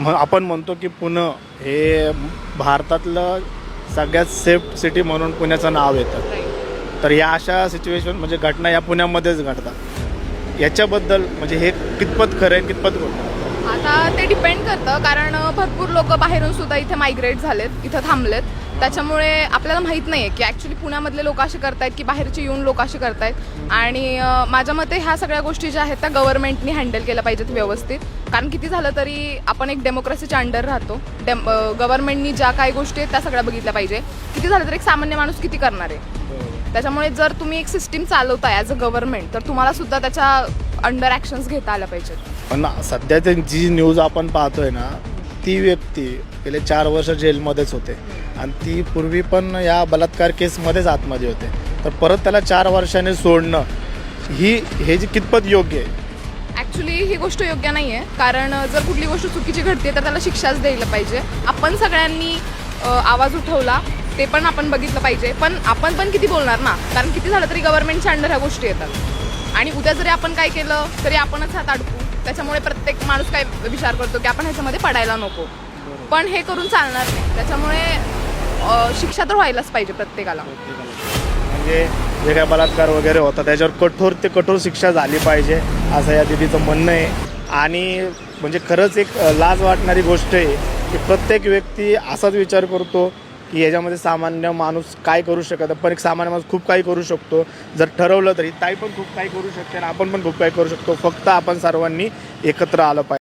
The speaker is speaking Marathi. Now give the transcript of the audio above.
आपण म्हणतो की पुणे हे भारतातलं सगळ्यात सेफ सिटी म्हणून पुण्याचं नाव येतं. तर या अशा सिच्युएशन म्हणजे घटना या पुण्यामध्येच घडतात. याच्याबद्दल म्हणजे हे कितपत खरं आहे, कितपत खोटं? आता ते डिपेंड करतं, कारण भरपूर लोक बाहेरून सुद्धा इथे मायग्रेट झालेत, इथं थांबलेत. त्याच्यामुळे आपल्याला माहीत नाही आहे की ॲक्च्युली पुण्यामधले लोक असे करतायत की बाहेरचे येऊन लोक असे करतायत. आणि माझ्या मते ह्या सगळ्या गोष्टी ज्या आहेत त्या गव्हर्नमेंटनी हँडल केल्या पाहिजेत व्यवस्थित. कारण किती झालं तरी आपण एक डेमोक्रेसीच्या अंडर राहतो. गव्हर्नमेंटनी ज्या काही गोष्टी आहेत त्या सगळ्या बघितल्या पाहिजे. किती झालं तर एक सामान्य माणूस किती करणार आहे. त्याच्यामुळे जर तुम्ही एक सिस्टीम चालवताय ॲज अ गव्हर्नमेंट, तर तुम्हाला सुद्धा त्याच्या अंडर ॲक्शन्स घेता आल्या पाहिजेत. पण सध्या जी न्यूज आपण पाहतोय ना, ती व्यक्ती गेले 4 वर्ष जेलमध्येच होते आणि ती पूर्वी पण या बलात्कार केसमध्येच आतमध्ये होते. तर परत त्याला 4 वर्षांनी सोडणं हे जी कितपत योग्य आहे? ॲक्च्युली ही गोष्ट योग्य नाही आहे. कारण जर कुठली गोष्ट चुकीची घडते तर त्याला शिक्षाच द्यायला पाहिजे. आपण सगळ्यांनी आवाज उठवला, ते पण आपण बघितलं पाहिजे. पण आपण पण किती बोलणार ना, कारण किती झालं तरी गव्हर्नमेंटच्या अंडर ह्या गोष्टी येतात. आणि उद्या जरी आपण काय केलं तरी आपणच हात अडकू. त्याच्यामुळे प्रत्येक माणूस काय विचार करतो की आपण ह्याच्यामध्ये पडायला नको. पण हे करून चालणार नाही. त्याच्यामुळे शिक्षा तर व्हायलाच पाहिजे प्रत्येकाला. म्हणजे जे काय बलात्कार वगैरे होता त्याच्यावर कठोर ते कठोर शिक्षा झाली पाहिजे असं या दीदीचं म्हणणं आहे. आणि म्हणजे खरंच एक लाज वाटणारी गोष्ट आहे की प्रत्येक व्यक्ती असाच विचार करतो की याच्यामध्ये सामान्य माणूस काय करू शकत. पण एक सामान्य माणूस खूप काही करू शकतो जर ठरवलं तरी. ताई पण खूप काही करू शकते आणि आपण पण खूप काही करू शकतो. फक्त आपण सर्वांनी एकत्र आलं पाहिजे.